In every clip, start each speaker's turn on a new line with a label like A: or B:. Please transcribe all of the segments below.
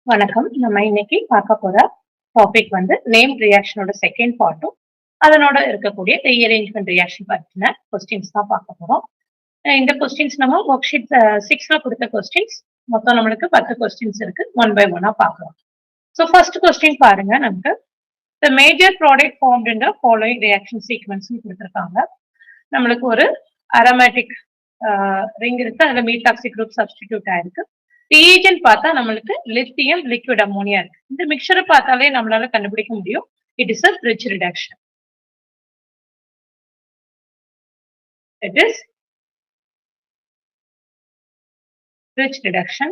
A: வணக்கம். நம்ம இன்னைக்கு பார்க்க போற டாபிக் வந்து நேம் ரியாக்ஷனோட செகண்ட் பார்ட்டும், அதனோட இருக்கக்கூடிய ரீஅரேஞ்ச்மென்ட் ரியாக்ஷன் பத்தின கொஸ்டின்ஸ் தான் பார்க்க போறோம். இந்த கொஸ்டின்ஸ் நம்ம ஒர்க் ஷீட் 6ல குடுத்த கொஸ்டின்ஸ். மொத்தம் நம்மளுக்கு 10 கொஸ்டின்ஸ் இருக்கு. ஒன் பை ஒன்னா பார்க்கலாம். ஸோ ஃபர்ஸ்ட் கொஸ்டின் பாருங்க நமக்கு. The major product formed in the following reaction சீக்வென்ஸ்னு குடுத்திருக்காங்க. நம்மளுக்கு ஒரு அரோமேட்டிக் ரிங் இருக்கு. அதுல மீத்தாக்சி குரூப் சப்ஸ்டிடியூட் ஆயிருக்கு. ரீஏஜென்ட் பார்த்தா நம்மளுக்கு லித்தியம் லிக்விட் அமோனியா இருக்கு. இந்த மிக்சரை பார்த்தாலே நம்மளால கண்டுபிடிக்க முடியும். It is a bridge reduction. It is bridge reduction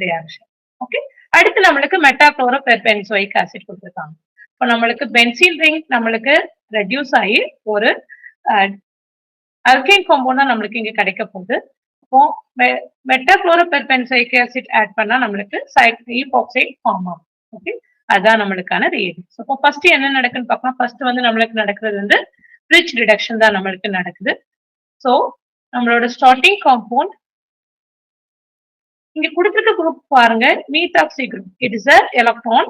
A: reaction. Okay. அடுத்து நம்மளுக்கு மெட்டாக்ளோரோபெர்பென்சோயிக் ஆசிட் கொடுத்திருக்காங்க. இப்போ நம்மளுக்கு பென்சீன் ரிங் நம்மளுக்கு ரெடியூஸ் ஆகி ஒரு அல்கைன் காம்பவுண்ட் தான் நம்மளுக்கு இங்க கிடைக்க போகுது. இப்போ மெட்டாக்ளோரோபெர்பென்சோயிக் ஆசிட் ஆட் பண்ணா நம்மளுக்கு ஈபாக்சைடு ஃபார்ம் ஆகும். ஓகே, அதான் நம்மளுக்கான ரியாக்ஷன். இப்போ ஃபர்ஸ்ட் என்ன நடக்குன்னு பார்க்கலாம். ஃபர்ஸ்ட் வந்து நம்மளுக்கு நடக்கிறது வந்து பிரிட்ஜ் ரிடக்ஷன் தான் நம்மளுக்கு நடக்குது. ஸோ நம்மளோட ஸ்டார்டிங் காம்பவுண்ட் இங்க கொடுத்திருக்க குரூப் பாருங்க, methoxy group. It is a electron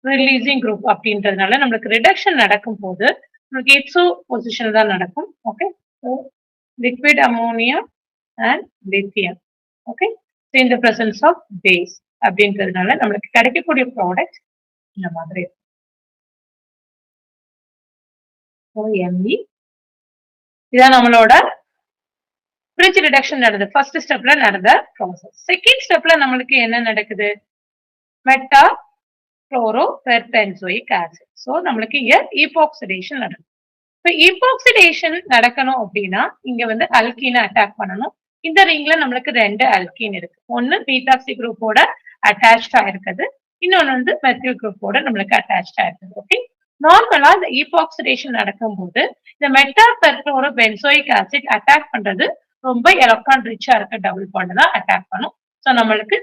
A: releasing group அப்படின்றதுனால நம்மளுக்கு ரிடக்ஷன் நடக்கும் போது நம்மளுக்கு எக்ஸோ பொசிஷன் தான் நடக்கும். Okay, liquid ammonia and lithium. Okay, in the presence of base அப்படின்றதுனால நம்மளுக்கு கிடைக்கக்கூடிய ப்ராடக்ட் இந்த மாதிரி. ME இதான் நம்மளோட பிரிட்ஜ் ரிடக்ஷன் நடந்தது. ஃபர்ஸ்ட் ஸ்டெப்ல நடந்த ப்ராசஸ். செகண்ட் ஸ்டெப்ல நம்மளுக்கு என்ன நடக்குது? Meta chloroperbenzoic acid. ஸோ நம்மளுக்கு இங்க ஈபாக்சிடேஷன் நடக்கும். இப்போ ஈபாக்சிடேஷன் நடக்கணும் அப்படின்னா இங்க வந்து அல்கீனை அட்டாக் பண்ணணும். இந்த ரிங்ல நம்மளுக்கு 2 அல்கீன் இருக்கு. ஒன்னு மீத்தாக்சி குரூப்போட அட்டாச்டா இருக்குது, இன்னொன்னு வந்து மெத்தில் குரூப்போட நம்மளுக்கு அட்டாச்டா இருக்குது. ஓகே, நார்மலா இந்த ஈபாக்சிடேஷன் நடக்கும்போது இந்த மெட்டா பெர்குளோரோபென்சோயிக் ஆசிட் அட்டாக் பண்றது ரொம்ப எலக்ட்ரான் ரிச்சா இருக்க டபுள் பாண்ட் தான் அட்டாக் பண்ணும். ஸோ நம்மளுக்கு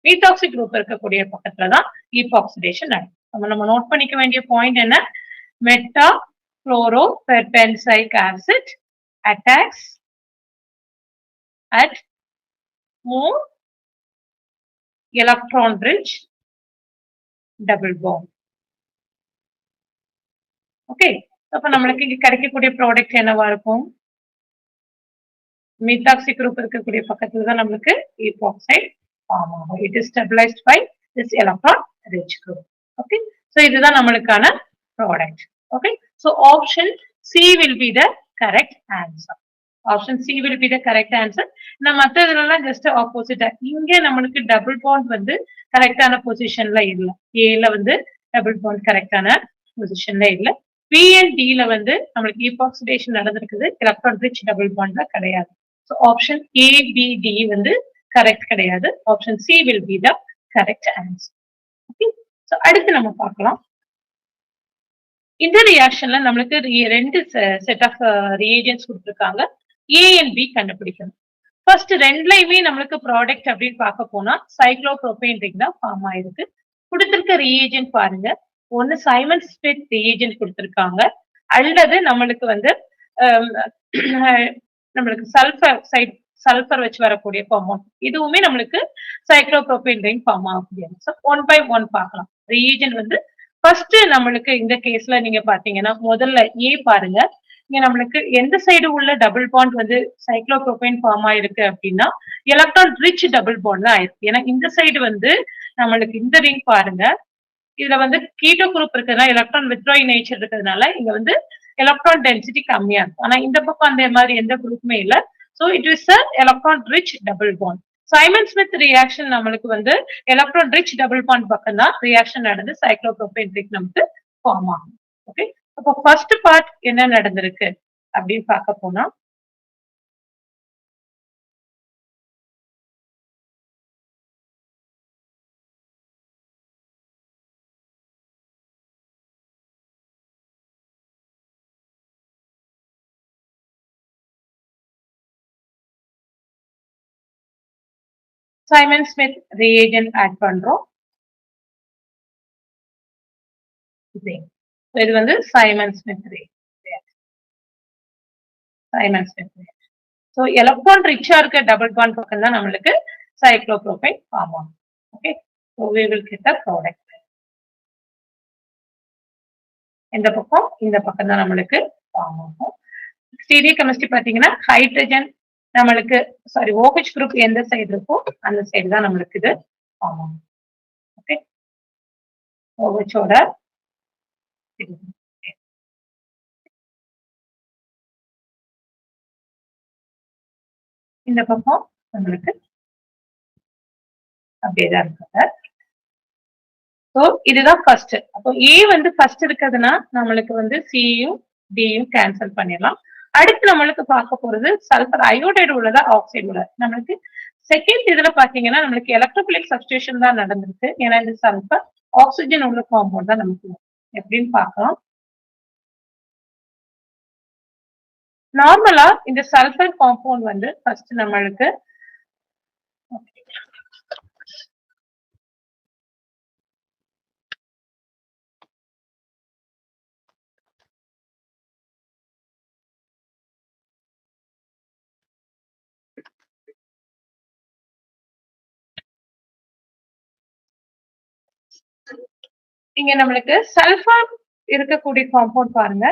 A: மீத்தாக்சி குரூப் இருக்கக்கூடிய பக்கத்துல தான் ஈபாக்சிடேஷன் நடக்கும். நம்ம நோட் பண்ணிக்க வேண்டிய பாயிண்ட் என்ன? Meta chloroperbenzoic acid attacks at more electron rich double bond. Okay, அப்ப நம்மளுக்கு இங்க கிடைக்கக்கூடிய ப்ராடக்ட் என்னவா இருக்கும்? மீத்தாக்சி குரூப் இருக்கக்கூடிய பக்கத்துல தான் நம்மளுக்கு ஈபாக்சைடு ஃபார்ம் ஆகும். It is stabilised by this electron rich group. Okay, so இதுதான் நம்மளுக்கான product. Okay, so option C will be the correct answer. Option C will be the correct answer. நம்ம மற்றதுலாம் just ஆப்போசிட்டா. இங்க நம்மளுக்கு டபுள் பாண்ட் வந்து கரெக்டான பொசிஷன்ல இல்ல. ஏல வந்து டபுள் பாண்ட் கரெக்டான பொசிஷன்ல இல்ல. பி அண்ட் டில வந்து நம்மளுக்கு ஈபாக்சிடேஷன் நடந்திருக்குது. எலக்ட்ரான் ரிச் டபுள் பாண்ட்ல கிடையாது. So option A B D வந்து கரெக்ட் கிடையாது. Option C will be the correct answer. Okay, so அடுத்து நம்ம பார்க்கலாம். இந்த ரியாக்ஷன்ல நம்மளுக்கு 2 செட் ஆஃப் ரியேஜென்ட்ஸ் கொடுத்திருக்காங்க. ஏ அண்ட் பி கண்டுபிடிக்கணும். ஃபர்ஸ்ட் ரெண்டுலயுமே நம்மளுக்கு ப்ராடக்ட் அப்படின்னு பார்க்க போனா சைக்ளோப்ரோபேன் ரிங் தான் ஃபார்ம் ஆயிருக்கு. கொடுத்திருக்க ரியேஜென்ட் பாருங்க, ஒன்னு சைமன் ஸ்மித் ரியேஜென்ட் கொடுத்திருக்காங்க, அல்லது நம்மளுக்கு வந்து நம்மளுக்கு சல்ஃபர் வச்சு வரக்கூடிய காம்பவுண்ட். இதுவுமே நம்மளுக்கு சைக்ளோப்ரோபேன் ரிங் ஃபார்ம் ஆகக்கூடிய. ஸோ ஒன் பை ஒன் பார்க்கலாம். ரியேஜென்ட் வந்து ஃபர்ஸ்ட் நம்மளுக்கு இந்த கேஸ்ல நீங்க பாத்தீங்கன்னா முதல்ல ஏ பாருங்க. இங்க நம்மளுக்கு எந்த சைடு உள்ள டபுள் பாண்ட் வந்து சைக்ளோப்ரோபேன் ஃபார்ம் ஆயிருக்கு அப்படின்னா எலக்ட்ரான் ரிச் டபுள் பாண்ட் தான் ஆயிருக்கு. ஏன்னா இந்த சைடு வந்து நம்மளுக்கு இந்த ரிங் பாருங்க, இதுல வந்து கீட்டோ குரூப் இருக்கிறதுனால எலக்ட்ரான் வித்ட்ராயிங் நேச்சர் இருக்கிறதுனால இங்க வந்து எலக்ட்ரான் டென்சிட்டி கம்மியா இருக்கும். ஆனா இந்த பக்கம் அந்த மாதிரி எந்த குரூப்புமே இல்ல. So it is a electron rich double bond. Simon Smith reaction நம்மளுக்கு வந்து எலக்ட்ரான் ரிச் டபுள் பாண்ட் பக்கம் தான் ரியாக்ஷன் நடந்து சைக்ளோப்ரோபேன் ரிங் நமக்கு ஃபார்ம் ஆகும். ஓகே, அப்போ ஃபர்ஸ்ட் பார்ட் என்ன நடந்திருக்கு அப்படின்னு பார்க்க போனா சைமன் ஸ்மித் ரியேஜென்ட் ஆட் பண்றோம். இது வந்து Simmons Smith reagent. Simmons Smith reagent. So electron ரிச்சா இருக்க டபுள் பாண்ட் பக்கம் தான் நம்மளுக்கு சைக்ளோப்ரோபேன் ஃபார்ம் ஆகும். Okay, So we will get the product. இந்த பக்கம் தான் நம்மளுக்கு ஃபார்ம் ஆகும். ஸ்டீரியோ கெமிஸ்ட்ரி பாத்தீங்கன்னா ஹைட்ரஜன் நம்மளுக்கு OH குரூப் எந்த சைடு இருக்கோ அந்த சைடு தான் நம்மளுக்கு இது ஃபார்ம் ஆகும். ஓகே, OH ஓட இந்த பக்கம் நம்மளுக்கு அப்படியேதான் இருக்கு. ஸோ இதுதான் ஃபர்ஸ்ட். அப்போ ஏ வந்து ஃபர்ஸ்ட் இருக்கிறதுனா நம்மளுக்கு வந்து சியும் டியும் கேன்சல் பண்ணிடலாம். அடுத்து நம்மளுக்கு பார்க்க போறது சல்பர் அயோடைடு உள்ளதா ஆக்சைடு உள்ளதா. நம்மளுக்கு செகண்ட் இதுல பாத்தீங்கன்னா நம்மளுக்கு எலக்ட்ரோபிலிக் சப்ஸ்டியூஷன் தான் நடந்திருக்கு. ஏன்னா இந்த சல்பர் ஆக்சிஜன் உள்ள காம்பவுண்ட் தான் நமக்கு எப்படின்னு பார்க்கலாம். நார்மலா இந்த சல்பர் காம்பவுண்ட் வந்து ஃபர்ஸ்ட் நம்மளுக்கு இங்க நம்மளுக்கு சல்பர் இருக்கக்கூடிய காம்பவுண்ட் பாருங்க.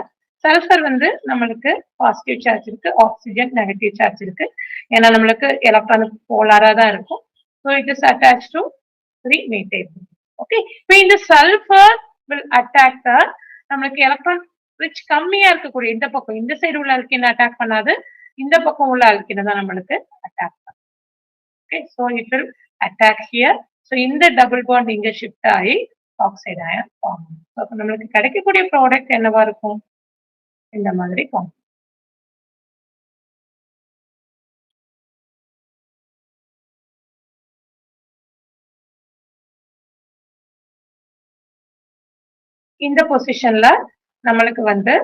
A: சல்பர் வந்து நம்மளுக்கு பாசிட்டிவ் சார்ஜ் இருக்கு, ஆக்சிஜன் நெகட்டிவ் சார்ஜ் இருக்கு. ஏன்னா நம்மளுக்கு எலக்ட்ரான் போலாரா தான் இருக்கும். So it is attach to 3 methyl. Okay, இப்போ இந்த சல்பர் வில் அட்டாக் நம்மளுக்கு எலக்ட்ரான் ரிச் கம்மியா இருக்கக்கூடிய இந்த பக்கம், இந்த சைடு உள்ள அல்கின் அட்டாக் பண்ணாது, இந்த பக்கம் உள்ள அல்கினை தான் நம்மளுக்கு அட்டாக் பண்ணும். Okay, so it will attack here. So இந்த டபுள் பாண்ட் இங்க ஷிஃப்ட் ஆகி ஆக்சைடு அயன் ஃபார்ம் ஆகும். அப்போ நம்மளுக்கு கிடைக்கக்கூடிய ப்ராடக்ட் என்னவா இருக்கும்? இந்த மாதிரி ஃபார்ம். இந்த பொசிஷன்ல நம்மளுக்கு வந்து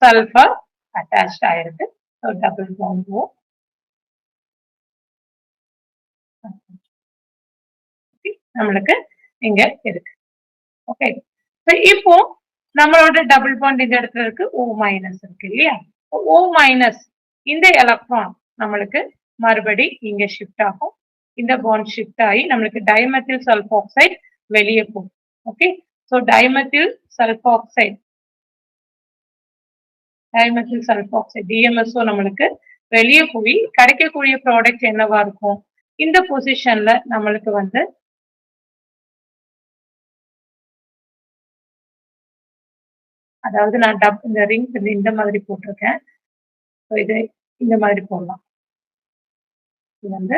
A: சல்பர் அட்டாச் ஆயிருக்கு. ஸோ டபுள் பாண்ட் நம்மளுக்கு இங்க இருக்கு. ஓகே, இப்போ நம்மளோட டபுள் பாண்ட் இந்த இடத்துல இருக்கு, O மைனஸ் இருக்கு இல்லையா? O மைனஸ் இந்த எலக்ட்ரான் நம்மளுக்கு மறுபடி இங்க ஷிஃப்ட் ஆகும். இந்த பாண்ட் ஷிஃப்ட் ஆகி நம்மளுக்கு டைமெத்தில் சல்போக்சைடு வெளியே போகும். ஓகே, ஸோ டைமெத்தில் சல்போக்சைடு DMSO நம்மளுக்கு வெளியே போய் கிடைக்கக்கூடிய ப்ராடக்ட் என்னவா இருக்கும்? இந்த பொசிஷன்ல நம்மளுக்கு வந்து அதாவது நான் இந்த ரிங் இந்த மாதிரி போட்டிருக்கேன். இது இந்த மாதிரி போடலாம். இது வந்து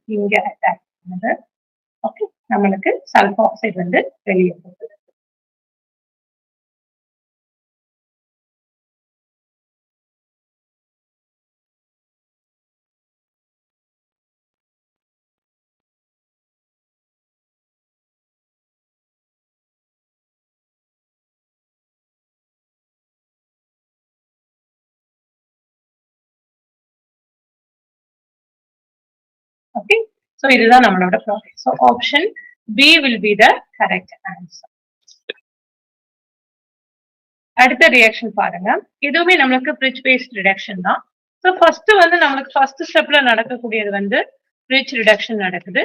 A: இங்க அட்டாக் பண்ணுது. ஓகே, நம்மளுக்கு சல்பர் ஆக்சைடு வந்து வெளியே போகுது. Okay, so இதுதான் நம்மளோட product. So option B will be the correct answer. அடுத்த ரியாக்ஷன் பாருங்க. இதுவுமே நம்மளுக்கு பிரிட்ஜ் பேஸ்ட் ரிடக்ஷன் தான். ஸோ ஃபர்ஸ்ட் வந்து நம்மளுக்கு ஃபர்ஸ்ட் ஸ்டெப்ல நடக்கக்கூடியது வந்து பிரிட்ஜ் ரிடக்ஷன் நடக்குது.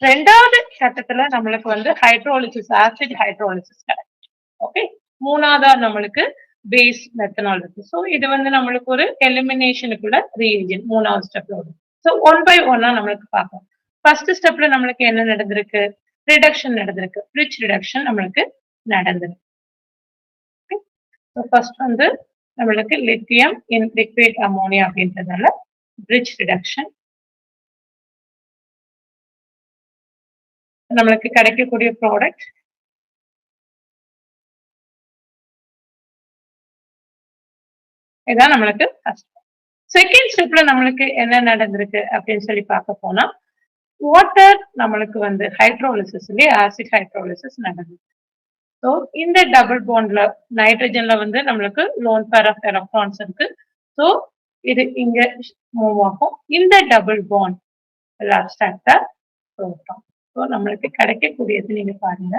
A: ரெண்டாவது கட்டத்துல நம்மளுக்கு வந்து ஹைட்ரோலிசிஸ், ஆசிட் ஹைட்ரோலிசிஸ் நடக்குது. ஓகே, மூணாவதா நம்மளுக்கு பேஸ் மெத்தனால் இருக்கு. ஸோ இது வந்து நம்மளுக்கு ஒரு எலிமினேஷனுக்குள்ள ரியேஜன் மூணாவது ஸ்டெப்ல வரும். ஸோ ஒன் பை ஒன்னா நம்மளுக்கு பார்ப்போம். ஃபர்ஸ்ட் ஸ்டெப்ல நம்மளுக்கு என்ன நடந்திருக்கு? ரிடக்ஷன் நடந்திருக்கு, பிரிட்ஜ் ரிடக்ஷன் நம்மளுக்கு நடந்திருக்கு. ஃபர்ஸ்ட் வந்து நம்மளுக்கு லித்தியம் இன் லிக்விட் அமோனியா அப்படின்றதால பிரிட்ஜ் ரிடக்ஷன். நம்மளுக்கு கிடைக்கக்கூடிய ப்ராடக்ட் இதான் நம்மளுக்கு ஃபர்ஸ்ட். செகண்ட் ஸ்டெப்ல நம்மளுக்கு என்ன நடந்திருக்கு அப்படின்னு சொல்லி பார்க்க போனா வாட்டர் நம்மளுக்கு வந்து ஹைட்ரோலிசிஸ் ஆசிட் ஹைட்ரோலிசிஸ் நடந்தது. ஸோ இந்த டபுள் பாண்ட்ல நைட்ரஜன்ல வந்து நம்மளுக்கு லோன் பேர் ஆஃப் எலக்ட்ரான்ஸ் இருக்கு. ஸோ இது இங்க மூவ் ஆகும். இந்த டபுள் பாண்ட் புரோட்டான். ஸோ நம்மளுக்கு கிடைக்கக்கூடியது நீங்க பாருங்க,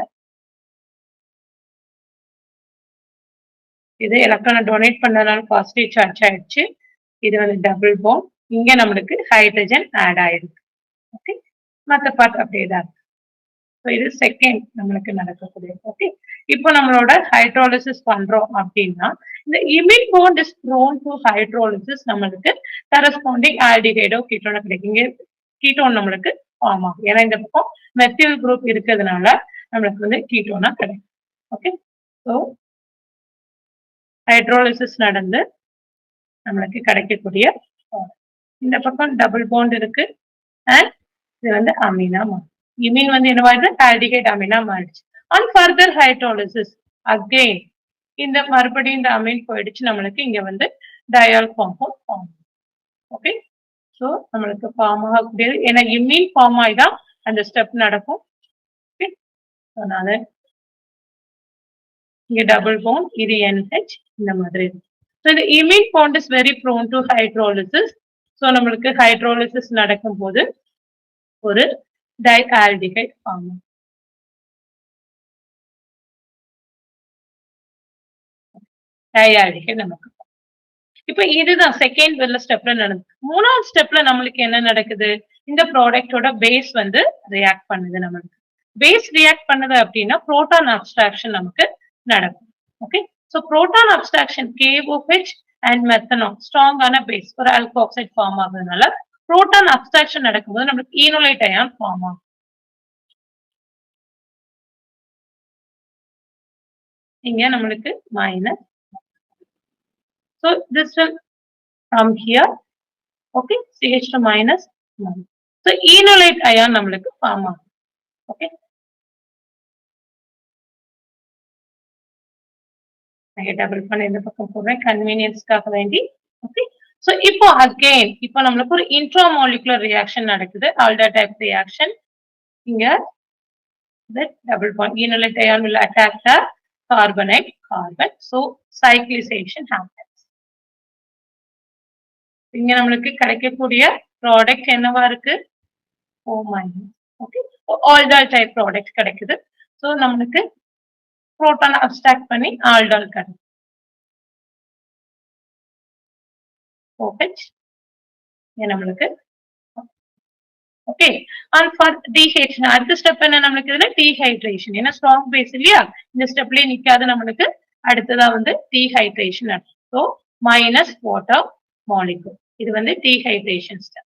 A: இது எலக்ட்ரானை டொனேட் பண்ணதுனால பாசிட்டிவ் சார்ஜ் ஆயிடுச்சு. இது வந்து டபுள் பாண்ட், இங்க நம்மளுக்கு ஹைட்ரஜன் ஆட் ஆயிருக்கு. ஓகே, மற்ற பார்ட் அப்படியே தான் இருக்கு. ஸோ இது செகண்ட் நம்மளுக்கு நடக்கக்கூடிய. ஓகே, இப்போ நம்மளோட ஹைட்ரோலிசிஸ் பண்றோம் அப்படின்னா இந்த imine bond is prone to hydrolysis நம்மளுக்கு கரஸ்பாண்டிங் ஆல்டிஹைடோ கீட்டோனோ கிடைக்குங்க. கீட்டோன் நம்மளுக்கு ஃபார்ம் ஆகும். ஏன்னா இந்த பக்கம் மெத்தில் குரூப் இருக்கிறதுனால நம்மளுக்கு வந்து கீட்டோனா கிடைக்கும். ஓகே, ஸோ ஹைட்ரோலிசிஸ் நடந்து நம்மளுக்கு கிடைக்கக்கூடிய இந்த பக்கம் டபுள் பாண்ட் இருக்கு அண்ட் இது வந்து அமீனா மாறும். இமீன் வந்து என்னவாது ஆல்டிஹைட் அமீனா மாறிடுச்சு. ஆன் ஃபர்தர் ஹைட்ரோலிசிஸ் அகெயின் இந்த மறுபடியும் இந்த அமீன் போயிடுச்சு, நம்மளுக்கு இங்க வந்து டயால் காம்பவுண்ட் ஃபார்ம். ஓகே, ஸோ நம்மளுக்கு ஃபார்ம் ஆகக்கூடியது ஏன்னா இமீன் ஃபார்ம் ஆகிதான் அந்த ஸ்டெப் நடக்கும். ஓகே, அதனால இங்க டபுள் பாண்ட் இது NH இந்த மாதிரி இருக்கு. ஸோ இந்த imine bond is very prone to hydrolysis. So நம்மளுக்கு ஹைட்ரோலிசிஸ் நடக்கும் போது ஒரு டைஆல்டிஹைட் ஃபார்ம். டைஆல்டிஹைட் நமக்கு. இப்ப இதுதான் செகண்ட் வெல்ல ஸ்டெப்ல நடக்குது. மூணாவது ஸ்டெப்ல நம்மளுக்கு என்ன நடக்குது? இந்த ப்ராடக்டோட பேஸ் வந்து ரியாக்ட் பண்ணுது. நம்மளுக்கு பேஸ் ரியாக்ட் பண்ணுது அப்படின்னா புரோட்டான் அப்ஸ்ட்ராக்ஷன் நமக்கு நடக்கும். Okay, so proton abstraction KOH and methanol ஸ்ட்ராங்கான பேஸ் ஒரு ஆல்கோஆக்சைடு ஃபார்ம் ஆகுறதுனால புரோட்டான் அப்ஸ்ட்ராக்ஷன் நடக்கும்போது நம்மளுக்கு ஈனோலைட் அயான் ஃபார்ம் ஆகும். இங்க நம்மளுக்கு minus. So this will come here. Okay, CH2 minus. So enolate ion நம்மளுக்கு ஃபார்ம் ஆகும். ஓகே, நான் டபுள் பண்ண இந்த பக்கம் போடுறேன் கன்வீனியன்ஸ்க்காக வேண்டி. ஓகே, ஸோ இப்போ அகெயின் இப்போ நம்மளுக்கு ஒரு இன்ட்ராமாலிகுலர் ரியாக்ஷன் நடக்குது, ஆல்டா டைப் ரியாக்ஷன். இங்க double bond enolate ion will attack the carbonate carbon. So cyclization happens. இங்க நம்மளுக்கு கிடைக்கக்கூடிய ப்ராடக்ட் என்னவா இருக்கு? O minus. Okay, aldol type product கிடைக்குது. ஸோ நம்மளுக்கு புரோட்டான் அப்ஸ்ட்ராக்ட் பண்ணி ஆல்டால் கிடைக்கும். OH நம்மளுக்கு. ஓகே, அண்ட் ஃபார் டீஹைட்ரேஷன் அடுத்த ஸ்டெப் என்ன நம்மளுக்கு இதுல டீஹைட்ரேஷன். ஏன்னா ஸ்ட்ராங் பேஸ் இல்லையா, இந்த ஸ்டெப்லயே நிக்காது நம்மளுக்கு. அடுத்ததா வந்து dehydration. So minus water molecule. இது வந்து டீஹைட்ரேஷன் ஸ்டெப்.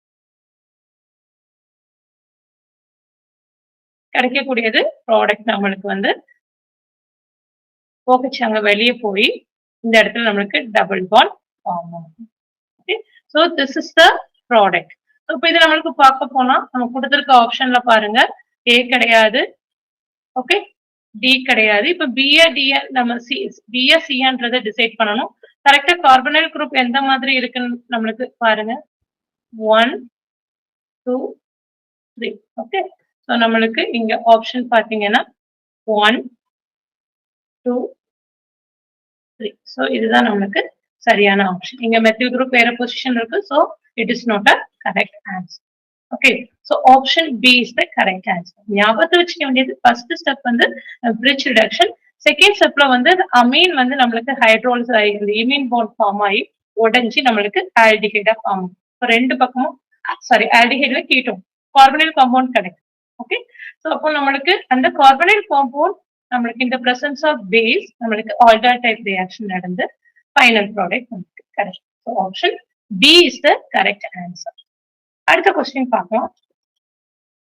A: கிடைக்கக்கூடியது ப்ராடக்ட் நம்மளுக்கு வந்து OH அங்க வெளியே போய் இந்த இடத்துல நம்மளுக்கு டபுள் பாண்ட் ஃபார்ம் ஆகும். Okay, so this is the product. இப்போ இது நம்மளுக்கு பார்க்க போனா நம்ம கொடுத்துருக்க ஆப்ஷன்ல பாருங்க, A கிடையாது, ஓகே, D கிடையாது. இப்ப BA நம்ம BA CAன்றதை டிசைட் பண்ணணும். கரெக்டா கார்பனைல் குரூப் எந்த மாதிரி இருக்குன்னு நம்மளுக்கு பாருங்க. 1 2 3. ஓகே, ஸோ நம்மளுக்கு இங்க ஆப்ஷன் பாத்தீங்கன்னா 1 2 3. ஸோ இதுதான் நம்மளுக்கு சரியான ஆப்ஷன். இங்க மெத்தில் குரூப் வேற பொசிஷன் இருக்கு. So it is not a correct answer. Okay, so option B is the correct answer. ஞாபகத்தை வச்சுக்க வேண்டியது ஃபர்ஸ்ட் ஸ்டெப் வந்து பிரிட்ஜ் ரிடக்ஷன். செகண்ட் ஸ்டெப்ல வந்து அமீன் வந்து நம்மளுக்கு ஹைட்ரோலிஸ் ஆகி இந்த இமீன் பாண்ட் ஃபார்ம் ஆகி உடஞ்சி நம்மளுக்கு ஆல்டிஹைடா ஃபார்ம் ஆகும். இப்போ ரெண்டு பக்கமும் சாரி ஆல்டிஹைட்ல கீட்டோன் கார்பனைல் காம்பவுண்ட் கிடைக்கும். ஓகே, ஸோ அப்போ நம்மளுக்கு அந்த கார்பனைல் காம்பவுண்ட் நம்மளுக்கு இந்த பிரசன்ஸ் ஆஃப் பேஸ் நம்மளுக்கு ஆல்டர் டைப் ரியாக்ஷன் நடந்து ஃபைனல் ப்ராடக்ட் நமக்கு correct. So option B is the correct answer. அடுத்த கொஸ்டின் பார்க்கலாம்.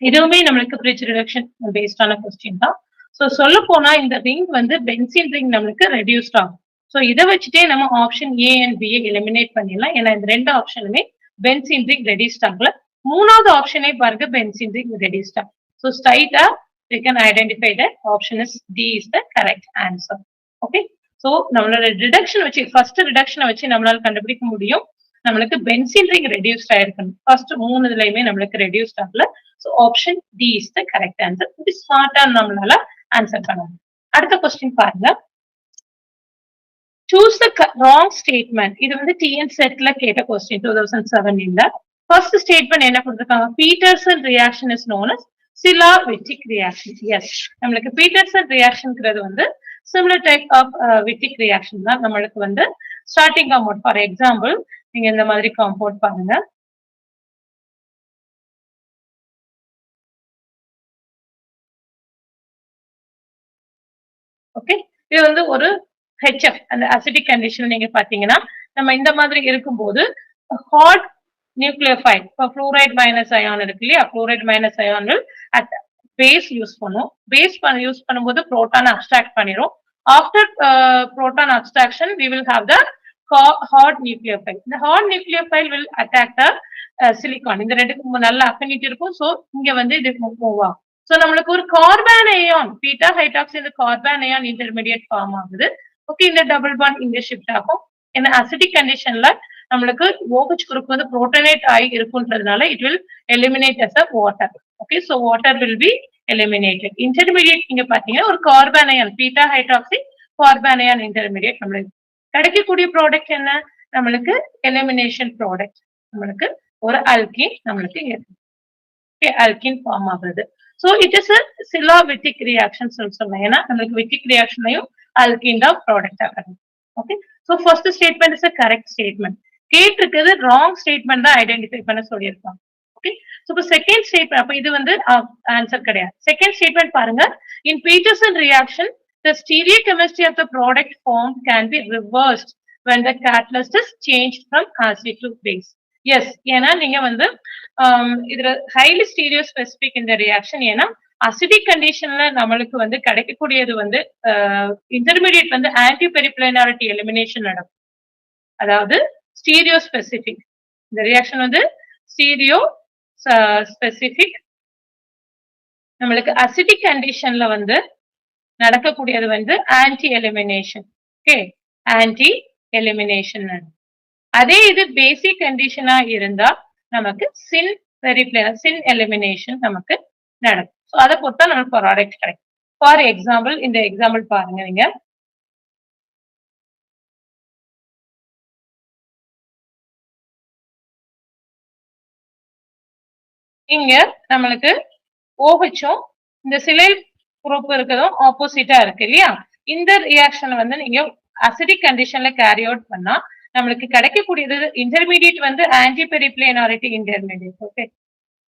A: இதுவுமே நம்மளுக்கு பிரிட்ஜ் ரிடக்ஷன் பேஸ்டான கொஸ்டின் தான். ஸோ சொல்ல போனா இந்த ரிங் வந்து பென்சீன் ரிங் நம்மளுக்கு ரெடியூஸ்ட் ஆகும். ஸோ இதை வச்சுட்டே நம்ம option A and B eliminate பண்ணிடலாம். ஏன்னா இந்த ரெண்டு ஆப்ஷனுமே பென்சீன் ரிங் ரெடியூஸ்ட் ஆகல. மூணாவது ஆப்ஷனே பாருங்க பென்சீன் ரிங் ரெடியூஸ்ட் ஆகும். ஸோ ஸ்ட்ரைட்டா we can identify that option is D is the correct answer. Okay, so நம்மளோட ரிடக்ஷன் வச்சு ஃபர்ஸ்ட் ரிடக்ஷனை வச்சு நம்மளால கண்டுபிடிக்க முடியும் நம்மளுக்கு பென்சீன் ரிங் ரெடியூஸ்ட் ஆயிருக்கணும். ஃபர்ஸ்ட் மூணு இதுலயுமே நம்மளுக்கு ரெடியூஸ்ட் ஆகல. So option D is the correct answer. இது ஸ்மார்ட்டா நம்மளால ஆன்சர் பண்ணணும். அடுத்த கொஸ்டின் பாருங்க. Choose the wrong statement. இது வந்து TN செட்ல கேட்ட கொஸ்டின் 2017. ஃபர்ஸ்ட் ஸ்டேட்மெண்ட் என்ன கொடுத்திருக்காங்க? Peterson reaction is known as sila Wittig reaction. Yes, நம்மளுக்கு பீட்டர்சன் ரியாக்ஷன்ங்கிறது வந்து similar type of Wittig reaction தான். நம்மளுக்கு வந்து ஸ்டார்டிங் காம்பவுண்ட் ஃபார் எக்ஸாம்பிள் நீங்க இந்த மாதிரி காம்பவுண்ட் பாருங்க. ஓகே, இது வந்து ஒரு HF அந்த அசிடிக் கண்டிஷன் நீங்க பாத்தீங்கன்னா நம்ம இந்த மாதிரி இருக்கும்போது ஹாட் நியூக்ளியோஃபைல் இப்போ ஃப்ளூரைட் மைனஸ் அயான் இருக்கு இல்லையா, fluoride minus ion at base use பண்ணும். பேஸ் யூஸ் பண்ணும்போது புரோட்டான் அப்ஸ்ட்ராக்ட் பண்ணிரும். After proton abstraction we will have the hot nucleophile. The hot nucleophile will attack the silicon. இந்த ரெண்டுக்கு நல்ல affinity இருக்கும். ஸோ இங்க வந்து இது மூவ் ஆகும். ஸோ நம்மளுக்கு ஒரு கார்பன் அயான் பீட்டா ஹைட்ராக்சி இந்த கார்பன் அயான் இன்டர்மீடியட் ஃபார்ம் ஆகுது. ஓகே, இந்த டபுள் பாண்ட் இங்க ஷிஃப்ட் ஆகும். ஏன்னா அசிடிக் கண்டிஷன்ல நம்மளுக்கு OH குரூப் வந்து புரோட்டனேட் ஆகி இருக்குன்றதுனால it will eliminate as a water. Okay, so water will be eliminated. Intermediate நீங்க பாத்தீங்கன்னா ஒரு carbon ion beta hydroxy carbon ion intermediate நம்மளுக்கு கிடைக்கக்கூடிய ப்ராடக்ட் என்ன, நம்மளுக்கு எலிமினேஷன் ப்ராடக்ட், நம்மளுக்கு ஒரு அல்கீன் நம்மளுக்கு அல்கீன் ஃபார்ம் ஆகுது. So it is sila Wittig reaction சொல்லலாம். ஏன்னா நம்மளுக்கு விட்டிக் ரியாக்ஷன்லையும் அல்கீன் தான் ப்ராடக்ட் ஆகுது. Okay, so first statement is correct statement. கேட்டிருக்கிறது ராங் ஸ்டேட்மெண்ட் தான் ஐடென்டிஃபை பண்ண சொல்லியிருக்காங்க. ஓகே, ஸோ இப்போ செகண்ட் ஸ்டேட்மெண்ட், அப்போ இது வந்து ஆன்சர் கிடையாது. செகண்ட் ஸ்டேட்மெண்ட் பாருங்க, in Peterson reaction the stereochemistry of the product formed can be reversed when the catalyst is changed from acid to base. Yes, ஏன்னா நீங்க வந்து இதுல ஹைலி ஸ்டீரியோ ஸ்பெசிபிக் இந்த ரியாக்ஷன். ஏன்னா அசிடிக் கண்டிஷன்ல நம்மளுக்கு வந்து கிடைக்கக்கூடியது வந்து இன்டர்மீடியட் வந்து ஆன்டி பெரிப்ளைனாரிட்டி எலிமினேஷன் நடக்கும். அதாவது ஸ்டீரியோ ஸ்பெசிபிக் இந்த ரியாக்ஷன் வந்து ஸ்டீரியோ ஸ்பெசிபிக். நம்மளுக்கு அசிடிக் கண்டிஷன்ல வந்து நடக்கக்கூடியது வந்து anti elimination. Okay, anti elimination. அதே இது பேசிக் கண்டிஷனா இருந்தா நமக்கு சின் பெரிப்ளைனர் சின் எலிமினேஷன் நமக்கு நடக்கும். ஸோ அதை பொறுத்தா நமக்கு ப்ராடக்ட் கிடைக்கும். ஃபார் எக்ஸாம்பிள் இந்த எக்ஸாம்பிள் பாருங்க, நீங்க இங்க நம்மளுக்கு OHம் இந்த சிலைல் குரூப் இருக்கிறதும் ஆப்போசிட்டா இருக்கு இல்லையா. இந்த ரியாக்ஷன் வந்து நீங்க அசிடிக் கண்டிஷன்ல கேரி அவுட் பண்ணா நம்மளுக்கு கிடைக்கக்கூடியது இன்டர்மீடியட் வந்து ஆன்டி பெரிப்ளைனாரிட்டி இன்டர்மீடியட். ஓகே,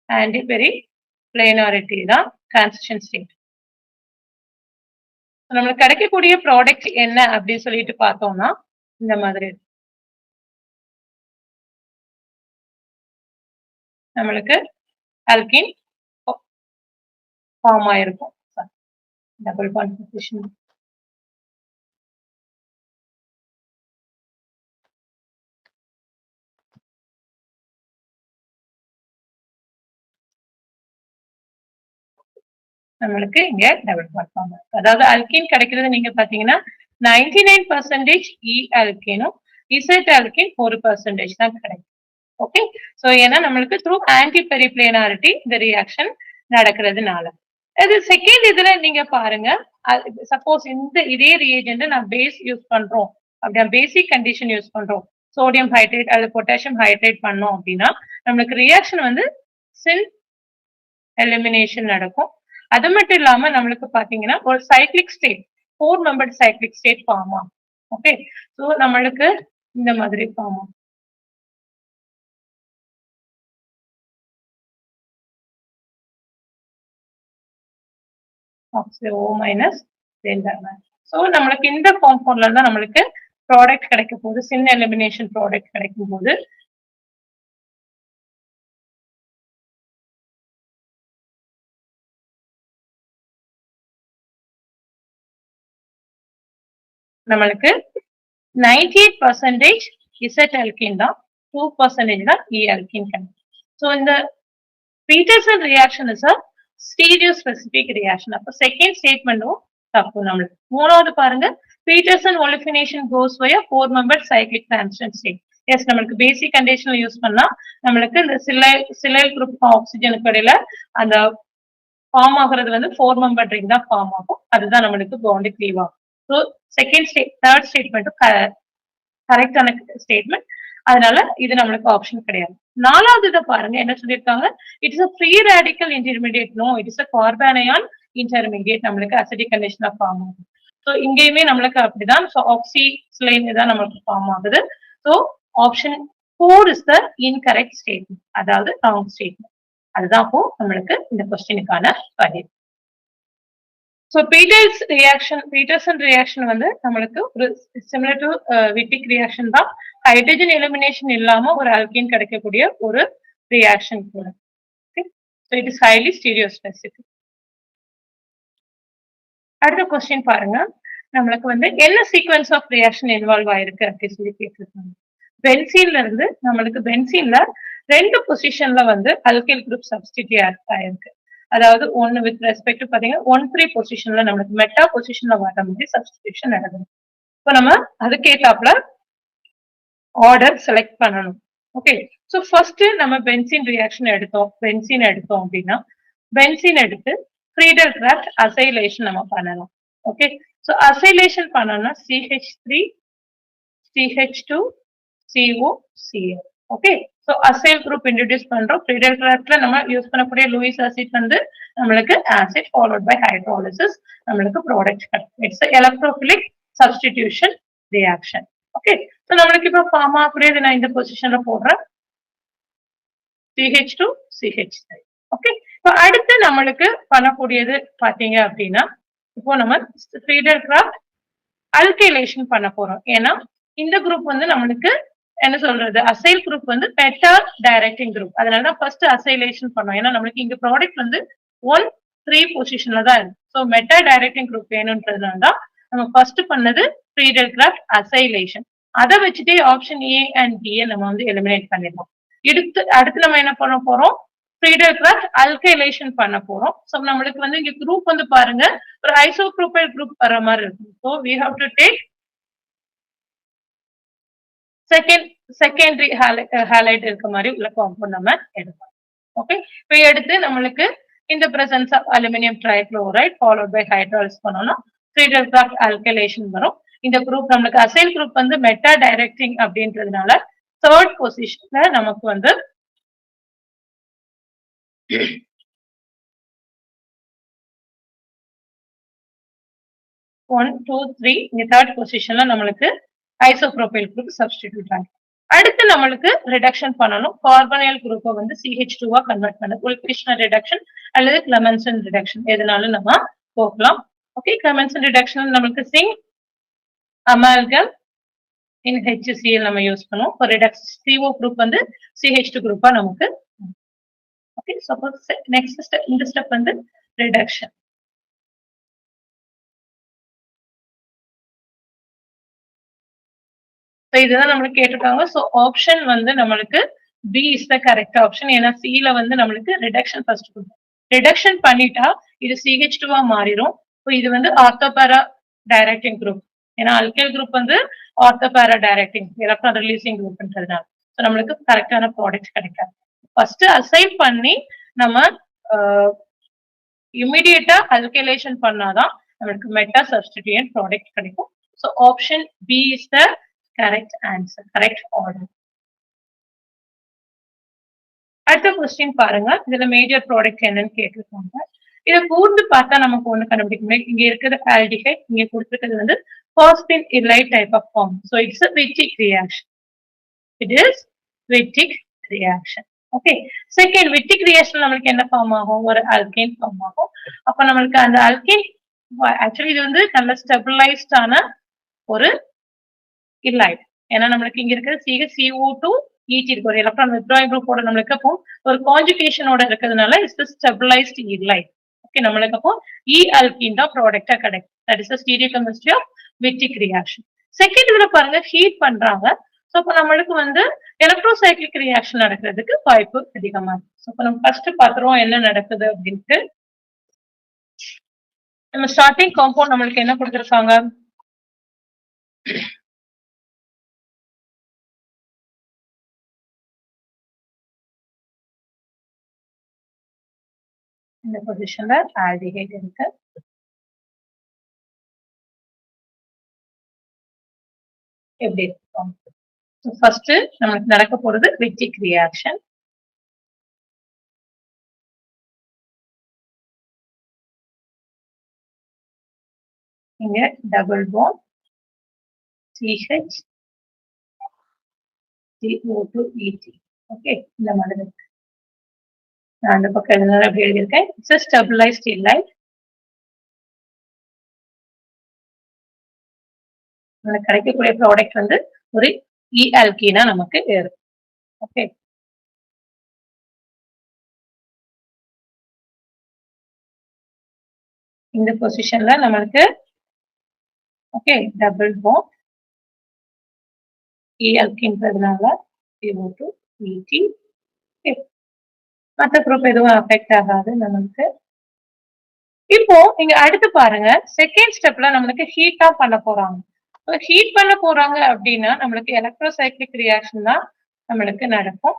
A: ஆன்டி பெரிப்ளைனாரிட்டி தான் டிரான்சிஷன் ஸ்டேட். நம்மளுக்கு கிடைக்கக்கூடிய ப்ராடக்ட் என்ன அப்படின்னு சொல்லிட்டு பார்த்தோம்னா இந்த மாதிரி நம்மளுக்கு அல்கின் ஃபார்ம் ஆயிருக்கும். Double bond position. நம்மளுக்கு இங்க டபுள் பாண்ட் ஃபார்ம் ஆகும். அதாவது அல்கின் கிடைக்கிறது நீங்க பாத்தீங்கன்னா 99% இ அல்கினும் இசட் அல்கின் 1% தான் கிடைக்கும். ஓகே, சோ ஏன்னா நம்மளுக்கு த்ரூ ஆன்டி பெரிப்ளைனாரிட்டி இந்த ரியாக்ஷன் நடக்கிறதுனால. இது செகண்ட் இதுல நீங்க பாருங்க, சப்போஸ் இந்த இதே ரியேஜென்ட் நான் பேஸ் யூஸ் பண்றோம் அப்படின்னா பேசிக் கண்டிஷன் யூஸ் பண்றோம், சோடியம் ஹைட்ரேட் அல்லது பொட்டாசியம் ஹைட்ரேட் பண்ணோம் அப்படின்னா நம்மளுக்கு ரியாக்ஷன் வந்து சின் எலிமினேஷன் நடக்கும். அது மட்டும் இல்லாம நம்மளுக்கு பாத்தீங்கன்னா ஒரு cyclic state 4 membered cyclic state form ஆகும். ஓகே, சோ நம்மளுக்கு இந்த மாதிரி ஃபார்ம் ஆகும். O minus delta. ஸோ நம்மளுக்கு இந்த காம்பவுண்ட்ல தான் நம்மளுக்கு ப்ராடக்ட் கிடைக்கும் போது சின் எலிமினேஷன் ப்ராடக்ட் கிடைக்கும் போது நம்மளுக்கு 98% இசட் அல்கின் தான், 2% தான் இ அல்கின் கிடைக்கும். ஸோ இந்த Peterson reaction is a stereospecific reaction. அப்போ செகண்ட் ஸ்டேட்மெண்ட்டும் தப்பு. நம்மளுக்கு மூணாவது பாருங்க, Peterson olefination goes by 4 member cyclic transition state. Yes, நம்மளுக்கு பேசிக் கண்டிஷன்ல யூஸ் பண்ணா நம்மளுக்கு இந்த சிலைல் குரூப் ஆக்சிஜனுக்கு இடையில அந்த ஃபார்ம் ஆகுறது வந்து 4 மெம்பர் ரிங் தான் ஃபார்ம் ஆகும். அதுதான் நம்மளுக்கு பாண்ட் லீவ் ஆகும். ஸோ செகண்ட் தேர்ட் ஸ்டேட்மெண்ட்டும் கரெக்டான ஸ்டேட்மெண்ட். அதனால இது நம்மளுக்கு ஆப்ஷன் கிடையாது. நாலாவது இதை பாருங்க என்ன சொல்லியிருக்காங்க, it is a free radical intermediate. No, it is a carbon ion intermediate நம்மளுக்கு அசிடிக் கண்டிஷன்ல ஃபார்ம் ஆகும். ஸோ இங்கேயுமே நம்மளுக்கு அப்படிதான். ஸோ ஆக்சிஸ்லைன் தான் நம்மளுக்கு ஃபார்ம் ஆகுது. So option 4 is the incorrect statement, அதாவது ராங் ஸ்டேட்மெண்ட். அதுதான் அப்போ நம்மளுக்கு இந்த கொஸ்டினுக்கான பதில். So Peterson reaction வந்து நம்மளுக்கு ஒரு similar to Wittig reaction தான். ஹைட்ரஜன் எலிமினேஷன் இல்லாம ஒரு அல்கேன் கிடைக்கக்கூடிய ஒரு ரியாக்ஷன் கூட. Okay, so it is highly stereospecific. அடுத்த கொஸ்டின் பாருங்க, நம்மளுக்கு வந்து என்ன சீக்வென்ஸ் ஆஃப் ரியாக்ஷன் இன்வால்வ் ஆயிருக்கு அப்படின்னு சொல்லி கேட்டிருக்காங்க. பென்சீன்ல இருந்து நம்மளுக்கு பென்சீன்ல 2 பொசிஷன்ல வந்து அல்கைல் குரூப் சப்ஸ்டிடியூட் ஆயிருக்கு. அதாவது ஒன்னு வித் ரெஸ்பெக்ட் டு பாத்தீங்கன்னா 1,3 பொசிஷன்ல நம்மளுக்கு மெட்டா பொசிஷன்ல வர மாதிரி சப்ஸ்டிடியூஷன் நடக்குது. இப்போ நம்ம அதுக்கேத்தாப்புல ஆர்டர் செலக்ட் பண்ணணும். ஓகே, ஸோ ஃபர்ஸ்ட் நம்ம பென்சீன் ரியாக்ஷன் பென்சீன் எடுத்தோம் அப்படின்னா பென்சீன் எடுத்து ஃப்ரீடல் கிராஃப்ட் அசைலேஷன் நம்ம பண்ணலாம். ஓகே, ஸோ அசைலேஷன் பண்ணோம்னா CH3 CH2 CO Cl. Okay, so acyl group introduce பண்றோம். ஃப்ரீடல் கிராஃப்ட்ல நம்ம யூஸ் பண்ணக்கூடிய லூயிஸ் ஆசிட் வந்து நம்மளுக்கு ஆசிட் ஃபாலோட் பை ஹைட்ரோலிசிஸ் நம்மளுக்கு ப்ராடக்ட் கிடைக்கும். It's electrophilic substitution reaction. Okay, so நம்மளுக்கு இப்போ ஃபார்ம் ஆகக்கூடியது நான் இந்த பொசிஷன்ல போடுறேன் CH2 CH3. ஓகே, இப்போ அடுத்து நம்மளுக்கு பண்ணக்கூடியது பாத்தீங்க அப்படின்னா இப்போ நம்ம ஃப்ரீடல் கிராஃப்ட் அல்கைலேஷன் பண்ண போறோம். ஏன்னா இந்த குரூப் வந்து நம்மளுக்கு என்ன சொல்றது அசைல் குரூப் வந்து மெட்டா டைரக்டிங் குரூப். அதனாலதான் ஃபர்ஸ்ட் அசைலேஷன் பண்ணோம். ஏன்னா நம்மளுக்கு இங்க ப்ராடக்ட் வந்து 1,3 பொசிஷன்ல தான் இருக்கு. ஸோ மெட்டா டைரக்டிங் குரூப் வேணும்ன்றதுனால தான் நம்ம ஃபர்ஸ்ட் பண்ணது ஃப்ரீடல் கிராஃப்ட் அசைலேஷன். அதை வச்சுட்டே ஆப்ஷன் A அண்ட் B நம்ம வந்து எலிமினேட் பண்ணிடலாம். அடுத்து நம்ம என்ன பண்ண போறோம், ஃப்ரீடல் கிராஃப்ட் அல்கைலேஷன் பண்ண போறோம். ஸோ நம்மளுக்கு வந்து இங்க குரூப் வந்து பாருங்க ஒரு ஐசோப்ரோபைல் குரூப் வர மாதிரி இருக்கும். So we have to take secondary halide இருக்க மாதிரி உள்ள காம்பவுண்ட் நம்ம எடுப்போம். ஓகே, இப்போ எடுத்து நம்மளுக்கு இந்த presence of aluminium trichloride followed by hydrolysis பண்ணோம்னா ஃப்ரீடல் கிராஃப்ட் அல்கைலேஷன் வரும். இந்த குரூப் நம்மளுக்கு அசைல் குரூப் வந்து மெட்டா டைரக்டிங் அப்படின்றதுனால 3rd பொசிஷன்ல நமக்கு வந்து 1 2 3 இந்த 3rd பொசிஷன்ல நம்மளுக்கு ஐசோப்ரோபைல் குரூப் சப்ஸ்டிடியூட் ஆகும். அடுத்து நம்மளுக்கு ரிடக்ஷன் பண்ணணும். கார்பனைல் குரூப்பை வந்து CH2 கன்வெர்ட் பண்ண உல்கிருஷ்ண ரிடக்ஷன் அல்லது கிளமென்சன் ரிடக்ஷன் எதனாலும் நம்ம போகலாம். ஓகே, கிளமென்சன் ரிடக்ஷன் நம்மளுக்கு சிங்க் அமால்கம் இன் HCl நம்ம யூஸ் பண்ணுவோம். இப்போ ரிடக்ஷன் CO குரூப் வந்து CH2 குரூப்பா நமக்கு. ஓகே, சப்போஸ் நெக்ஸ்ட் ஸ்டெப் இந்த ஸ்டெப் வந்து ரிடக்ஷன். இதுதான் நம்மளுக்கு கேட்டிருக்காங்க. ஸோ ஆப்ஷன் வந்து நம்மளுக்கு B is the correct option. ஏன்னா சில வந்து நம்மளுக்கு ரிடக்ஷன் ஃபர்ஸ்ட் கொடுக்கும். ரிடக்ஷன் பண்ணிட்டா இது CH2 மாறிடும். இப்போ இது வந்து ஆர்த்தோபேரா டைரக்டிங் குரூப். ஏன்னா அல்கைல் குரூப் வந்து ஆர்த்தோபேரா டைரக்டிங் எலக்ட்ரான் ரிலீசிங் குரூப்ன்றதுனால ஸோ நம்மளுக்கு கரெக்டான ப்ராடக்ட் கிடைக்காது. ஃபர்ஸ்ட் அசைன் பண்ணி நம்ம இமிடியேட்டா அல்கைலேஷன் பண்ணாதான் நம்மளுக்கு மெட்டா சப்ஸ்டிடியூயன்ட் ப்ராடக்ட் கிடைக்கும். So option B is the correct answer, correct order. அடுத்த கொஸ்டின் பாருங்க, இதுல மேஜர் ப்ராடக்ட் என்னன்னு கேட்டிருக்காங்க. இதை கூர்ந்து பார்த்தா நமக்கு ஒண்ணு கண்டுபிடிக்க முடியும். இங்க இருக்கிற ஆல்டிஹைட், இங்க கொடுத்துருக்கிறது வந்து phosphine ylide type of form. So it's a Wittig reaction. It is Wittig reaction. Okay, second Wittig reaction நம்மளுக்கு என்ன ஃபார்ம் ஆகும், ஒரு அல்கேன் ஃபார்ம் ஆகும். அப்ப நம்மளுக்கு அந்த அல்கேன் ஆக்சுவலி இது வந்து நல்ல ஸ்டெபிளைஸ்டான ஒரு இல்லைட். ஏன்னா நம்மளுக்கு இங்க இருக்கிற CO2 ET இருக்கு, ஒரு எலக்ட்ரான் வித்ட்ராயிங் குரூப்போட நம்மளுக்கு அப்போ ஒரு கான்ஜுகேஷனோட இருக்கிறதுனால இட்ஸ் ஸ்டெபிளைஸ்ட் இல்லைட். ஓகே, நம்மளுக்கு அப்போ E அல்கீன் தான் ப்ராடக்டா கிடைக்கும். That is stereochemistry of Wittig reaction. Second இதுல பாருங்க ஹீட் பண்றாங்க. ஸோ அப்போ நம்மளுக்கு வந்து எலக்ட்ரோசைக்ளிக் ரியாக்ஷன் நடக்கிறதுக்கு வாய்ப்பு அதிகமா இருக்கு. ஸோ இப்போ நம்ம ஃபர்ஸ்ட் பாத்துருவோம் என்ன நடக்குது அப்படின்ட்டு. நம்ம ஸ்டார்டிங் காம்பவுண்ட் நம்மளுக்கு என்ன கொடுத்துருக்காங்க, இந்த பொசிஷன்ல ஆல்டிஹைட் இருக்கு. எப்படி இருக்கும், ஃபர்ஸ்ட் நமக்கு நடக்க போறது Wittig reaction. இங்க double bond CH CO2 ET. Okay, இந்த மாதிரி இருக்கு. நான் அந்த பக்கம் எழுதுனால அப்படி எழுதியிருக்கேன். It's stabilised ylide. நமக்கு கிடைக்கக்கூடிய ப்ராடக்ட் வந்து ஒரு இ ஆல்கீனா நமக்கு இருக்கும். ஓகே, இந்த பொசிஷன்ல நம்மளுக்கு ஓகே டபுள் பாண்ட் இ ஆல்கின்றதுனால CO2 ET. மற்ற குரூப் எதுவும் அஃபெக்ட் ஆகாது நமக்கு. இப்போ இங்க அடுத்து பாருங்க, செகண்ட் ஸ்டெப்ல நம்மளுக்கு ஹீட்டா பண்ண போறாங்க. ஹீட் பண்ண போறாங்க அப்படின்னா நம்மளுக்கு எலக்ட்ரோசைக்ளிக் ரியாக்ஷன் தான் நம்மளுக்கு நடக்கும்.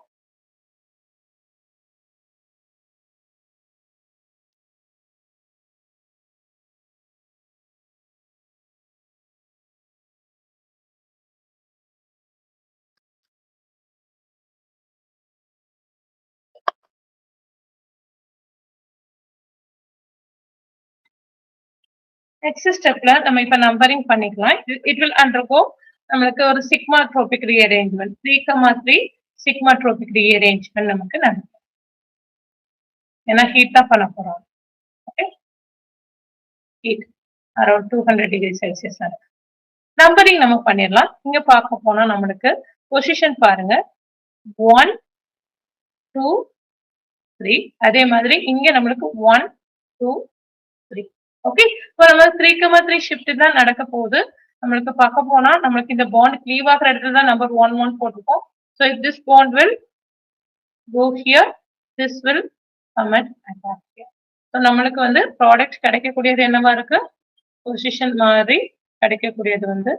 A: நெக்ஸ்ட் ஸ்டெப்ல நம்ம இப்ப நம்பரிங் பண்ணிக்கலாம். இட் வில் அண்டர்கோ நம்மளுக்கு ஒரு சிக்மாட்ரோபிக் ரீஅரேஞ்ச்மெண்ட் 3,3 சிக்மாட்ரோபிக் ரீஅரேஞ்ச்மெண்ட் நமக்கு நடக்கும். ஏன்னா ஹீட் தான் பண்ண போறோம். Okay, heat around 200 degree Celsius நடக்கும். நம்பரிங் நம்ம பண்ணிடலாம். இங்க பார்க்க போனா நம்மளுக்கு பொசிஷன் பாருங்க 1 2 3. அதே மாதிரி இங்க நம்மளுக்கு 1 2 3. ஓகே, இப்போ நம்ம 3,3 ஷிஃப்ட் தான் நடக்க போகுது. நம்மளுக்கு பார்க்க போனா நம்மளுக்கு இந்த பாண்ட் லீவ் ஆகிற இடத்துல தான் நம்பர் 1 1 போட்டிருக்கோம். So this bond will go here, this will come at attack here. ஸோ நம்மளுக்கு வந்து ப்ராடக்ட் கிடைக்கக்கூடியது என்னவா இருக்கு, பொசிஷன் மாதிரி கிடைக்கக்கூடியது வந்து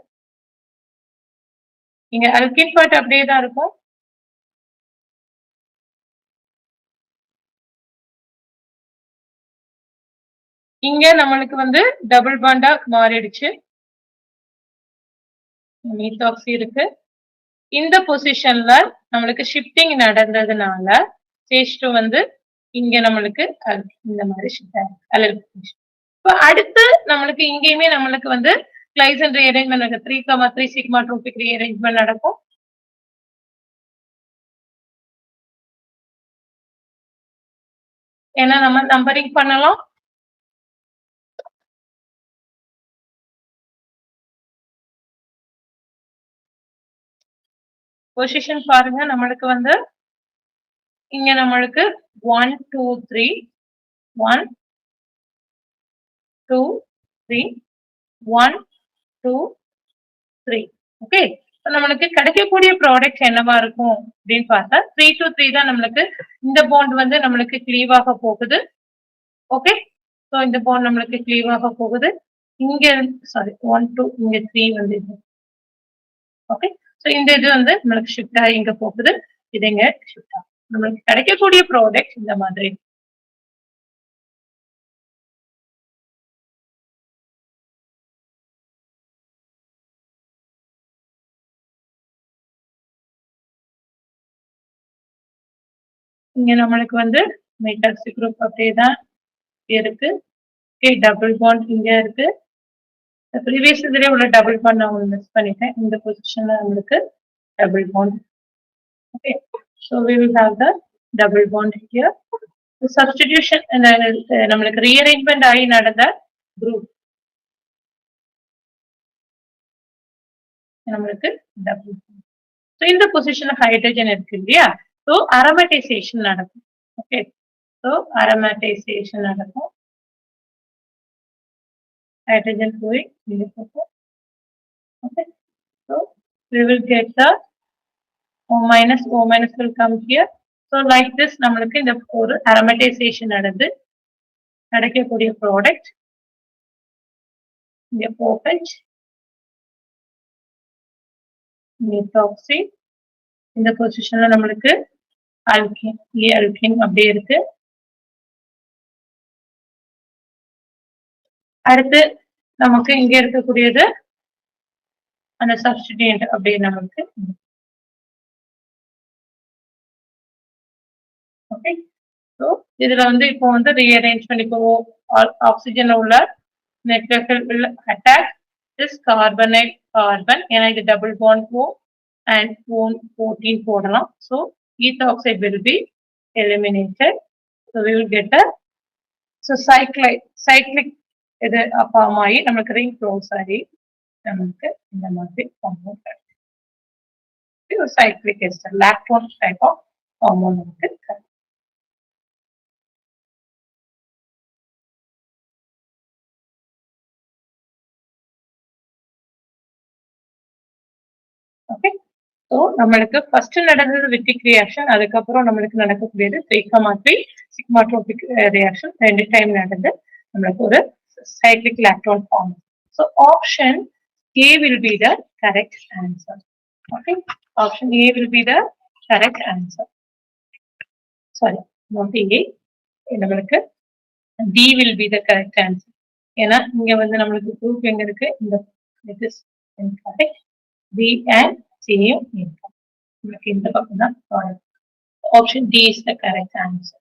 A: இங்க அல்கின் பார்ட் அப்படியே தான் இருக்கும். இங்க நம்மளுக்கு வந்து டபுள் பாண்டா மாறிடுச்சு, மீத்தாக்சி இருக்கு. இந்த பொசிஷன்ல நம்மளுக்கு ஷிஃப்டிங் நடந்ததுனால ஸ்டேஜ் 2 வந்து இங்க நம்மளுக்கு இந்த மாதிரி ஷிஃப்ட் ஆயிருக்கு. இப்போ அடுத்து நம்மளுக்கு இங்கேயுமே நம்மளுக்கு வந்து கிளைசன் ரீஅரேஞ்ச்மெண்ட் 3,3 சிக்மாட்ரோபிக் ரீஅரேஞ்ச்மெண்ட் நடக்கும். ஏன்னா நம்ம நம்பரிங் பண்ணலாம். பொசிஷன் பாருங்க, நம்மளுக்கு வந்து இங்க நம்மளுக்கு 1 2 3 1 2 3 1 2 3. ஓகே, நம்மளுக்கு கிடைக்கக்கூடிய ப்ராடக்ட் என்னவா இருக்கும் அப்படின்னு பார்த்தா 3 to 3 தான் நம்மளுக்கு இந்த பாண்ட் வந்து நம்மளுக்கு கிளீவ் ஆக போகுது. ஓகே, ஸோ இந்த பாண்ட் நம்மளுக்கு கிளீவ் ஆக போகுது. இங்க சாரி 1 2 இங்க 3 வந்து ஓகே, ஸோ இந்த இது வந்து நம்மளுக்கு ஷிஃப்ட் ஆகி இங்க போகுது, இது இங்க ஷிஃப்ட் ஆகும். நம்மளுக்கு கிடைக்கக்கூடிய ப்ராடக்ட் இந்த மாதிரி. இங்க நம்மளுக்கு வந்து மெட்டாக்சி குரூப் அப்படியே தான் இருக்கு. ஓகே, டபுள் பாண்ட் இங்க இருக்கு. ப்ரீவியஸ் இதுலயே உள்ள டபுள் பாண்ட் நான் உங்களுக்கு மிஸ் பண்ணிட்டேன். இந்த பொசிஷன்ல நம்மளுக்கு double bond. Okay, so we will have the double bond here. Substitution நம்மளுக்கு ரீஅரேஞ்ச்மெண்ட் ஆகி நடந்த குரூப் நம்மளுக்கு டபுள். ஸோ இந்த பொசிஷன்ல ஹைட்ரஜன் இருக்கு இல்லையா, ஸோ அரோமேட்டைசேஷன் நடக்கும். ஓகே, ஸோ அரோமேட்டைசேஷன் நடக்கும். Hydrogen fluid in the process. Okay, so we will get the O minus will come here. So like this நம்மளுக்கு இந்த ஒரு aromatization நடந்து கிடைக்கக்கூடிய ப்ராடக்ட் இங்க OH methoxy. இந்த பொசிஷன்ல நம்மளுக்கு alkene alkene அப்படியே இருக்கு. அடுத்து நமக்கு இங்க இருக்கக்கூடியது அந்த சப்ஸ்டிடியூயன்ட் அப்படியே நமக்கு. ஓகே, ஸோ இதுல வந்து இப்போ வந்து ரீஅரேஞ்ச்மெண்ட், இப்போ ஆக்சிஜன்ல உள்ள நெக்லர்கள் will attack this carbonate carbon, ஏன்னா இது டபுள் பாண்ட் O and 14 போடலாம். So ethoxide will be eliminated. So we will get a cyclic இது ஃபார்ம் ஆகி நம்மளுக்கு ரிங் க்ளோஸ் ஆகி நமக்கு இந்த மாதிரி ஹார்மோன் கிடைக்கும். ஒரு cyclic ester lactone type of hormone நமக்கு கிடைக்கும். ஓகே, ஸோ நம்மளுக்கு ஃபர்ஸ்ட் நடந்தது விட்ரிக் ரியாக்ஷன், அதுக்கப்புறம் நம்மளுக்கு நடக்கக்கூடியது 3,3 சிக்மாட்ரோபிக் ரியாக்ஷன் 2 டைம் நடந்து நம்மளுக்கு ஒரு cyclic lactone form. So option A will be the correct answer. Okay, option A will be the correct answer. Sorry, not A. நம்மளுக்கு D will be the correct answer. ஏன்னா இங்க வந்து நம்மளுக்கு proof எங்க இருக்கு, இந்த it is incorrect. B and C incorrect. நம்மளுக்கு இந்த பக்கம் தான் product. Option D is the correct answer.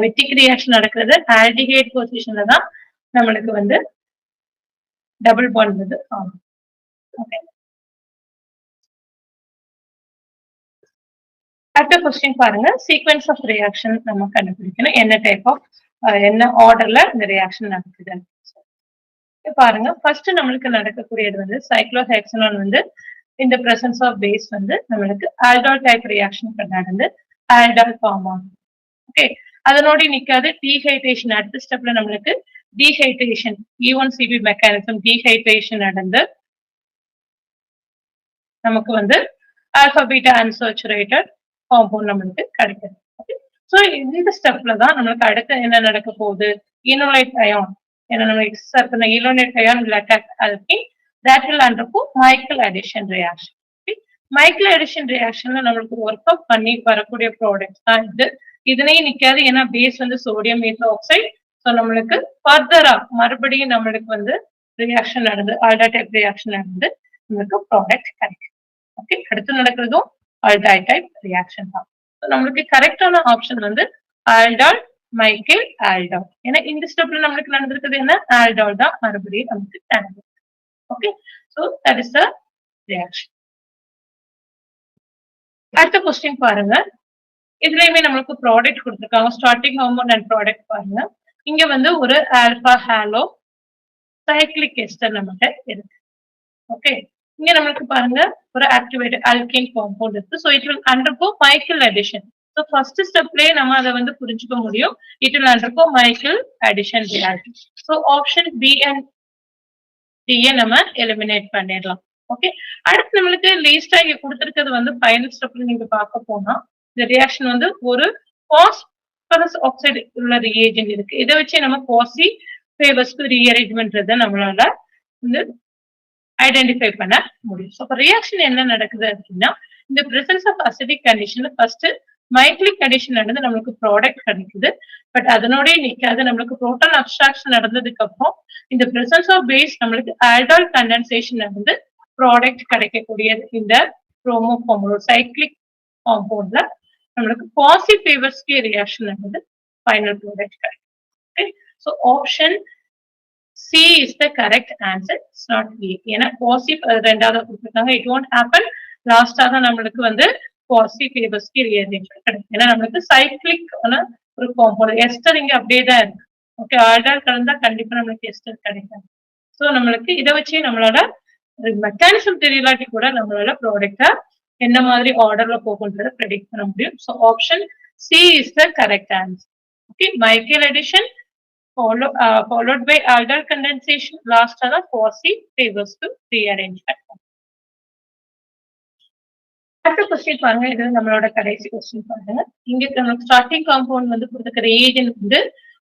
A: Wittig reaction நடக்கிறது ஆல்டிஹைட் பொசிஷன்ல தான் நம்மளுக்கு வந்து டபுள் பாண்ட் வந்து ஆகும். ஓகே, அடுத்த क्वेश्चन பாருங்க. சீக்வென்ஸ் ஆஃப் ரியாக்ஷன் நம்ம கண்டுபிடிக்கணும், என்ன டைப் ஆஃப் என்ன ஆர்டர்ல இந்த ரியாக்ஷன் நடக்குது பாருங்க. ஃபர்ஸ்ட் நம்மளுக்கு நடக்கக்கூடியது வந்து சைக்ளோஹெக்சனான் வந்து இந்த பிரசன்ஸ் ஆஃப் பேஸ் வந்து நம்மளுக்கு ஆல்டால் டைப் ரியாக்ஷன் நடந்து ஆல்டால் ஃபார்ம் ஆகும். ஓகே, அதனோட நிக்காது டீஹைட்ரேஷன். அடுத்த ஸ்டெப்ல நம்மளுக்கு டீஹைட்ரேஷன் E1CP மெக்கானிசம் டீஹைட்ரேஷன் நடந்து நமக்கு வந்து ஆல்பா பீட்டா அன்சாச்சுரேட்டட் காம்பவுண்ட் நம்மளுக்கு கிடைக்குது. ஓகே, ஸோ இந்த ஸ்டெப்ல தான் நம்மளுக்கு அடுத்து என்ன நடக்க போகுது, ஈனோலைட் அயான். ஏன்னா நம்ம எக்ஸஸ் பண்ண enolate ion will attack alkene that will undergo Michael addition reaction. Michael addition ரியாக்ஷன்ல நம்மளுக்கு ஒர்க் அவுட் பண்ணி வரக்கூடிய ப்ராடக்ட் தான் இது. இதனையும் நிக்காது, ஏன்னா பேஸ் வந்து சோடியம் மெத்தில் ஆக்சைடு. ஸோ நம்மளுக்கு ஃபர்தரா மறுபடியும் நம்மளுக்கு வந்து ரியாக்ஷன் நடந்து ஆல்டா டைப் ரியாக்ஷன் நடந்து நம்மளுக்கு ப்ராடக்ட் கிடைக்கும். ஓகே, அடுத்து நடக்கிறதும் ஆல்டால் டைப் ரியாக்ஷன் தான். ஸோ நம்மளுக்கு கரெக்டான ஆப்ஷன் வந்து ஆல்டால் மைக்கேல் ஆல்டால். ஏன்னா இந்த ஸ்டெப்ல நம்மளுக்கு நடந்திருக்கிறது என்ன, ஆல்டால் தான் மறுபடியும் நமக்கு நடந்தது. Okay, so that is the reaction. அடுத்த கொஸ்டின் பாருங்க. இதுலயுமே நம்மளுக்கு ப்ராடக்ட் கொடுத்துருக்காங்க, ஸ்டார்டிங் ஹார்மோன் அண்ட் ப்ராடக்ட் பாருங்க. இங்க வந்து ஒரு ஆல்பா ஹாலோ சைக்ளிக் எஸ்டர் நம்மகிட்ட இருக்கு. ஓகே, இங்க நம்மளுக்கு பாருங்க ஒரு ஆக்டிவேட்டட் அல்கேன் காம்பவுண்ட் இருக்கு. So it will undergo Michael addition. So first ஸ்டெப்லயே நம்ம அதை வந்து புரிஞ்சுக்க முடியும், it will undergo Michael addition reaction. So option B and டியை நம்ம எலிமினேட் பண்ணிடலாம். ஓகே, அடுத்து நம்மளுக்கு லீஸ்டா இங்க கொடுத்துருக்கிறது வந்து ஃபைனல் ஸ்டெப்ல நீங்க பார்க்க போனா இந்த ரியாக்ஷன் வந்து ஒரு பாஸ்பரஸ் ஆக்சைடு உள்ள ரியேஜென்ட் இருக்கு. இதை வச்சு நம்ம பாசி ஃபேவர்ஸ்க்கு ரீஅரேஞ்ச்மெண்ட் நம்மளால வந்து ஐடென்டிஃபை பண்ண முடியும். ஸோ ரியாக்ஷன் என்ன நடக்குது அப்படின்னா, இந்த பிரசன்ஸ் ஆஃப் அசிடிக் கண்டிஷன்ல ஃபர்ஸ்ட் மைக்ளிக் கண்டிஷன் நடந்து நம்மளுக்கு ப்ராடக்ட் கிடைக்குது. பட் அதனோடய நிக்காது, நம்மளுக்கு புரோட்டான் அப்ஸ்ட்ராக்ஷன் நடந்ததுக்கு அப்புறம் இந்த பிரசன்ஸ் ஆஃப் பேஸ் நம்மளுக்கு ஆல்டால் கண்டென்சேஷன் நடந்து ப்ராடக்ட் கிடைக்கக்கூடிய இந்த புரோமோஃபார்மலோ சைக்ளிக் காம்பவுண்ட்ல நம்மளுக்கு பாசி ஃபேவர்ஸ்க்கு ரியாக்ஷன் நடந்து ஃபைனல் ப்ராடக்ட் கிடைக்கும். So option C is the correct answer. It's not A. ஏன்னா பாசிவ் ரெண்டாவது கொடுத்துருக்காங்க, இட் won't happen. லாஸ்டா தான் நம்மளுக்கு வந்து பாசிவ் ஃபேவர்ஸ்க்கு ரீஅரேஞ்ச்மெண்ட் கிடைக்கும். ஏன்னா நம்மளுக்கு சைக்ளிக் ஒரு காம்பவுண்ட் எஸ்டர் இங்க அப்படியே தான் இருக்கு. ஓகே, ஆல்டால் கலந்தா கண்டிப்பா நம்மளுக்கு எஸ்டர் கிடைக்கும். ஸோ நம்மளுக்கு இதை வச்சு நம்மளோட மெக்கானிசம் தெரியலாட்டி கூட நம்மளால ப்ராடக்டா என்ன மாதிரி ஆர்டர்ல போகுன்றத ப்ரெடிக்ட் பண்ண முடியும். So option C is the correct answer. Okay, Michael addition followed by aldol condensation, last are quasi favors to rearrangement. அடுத்த கொஸ்டின் பாருங்க, இது நம்மளோட கடைசி கொஸ்டின் பாருங்க. இங்க நமக்கு ஸ்டார்டிங் காம்பவுண்ட் வந்து கொடுத்துக்கிற ஏஜென்ட் வந்து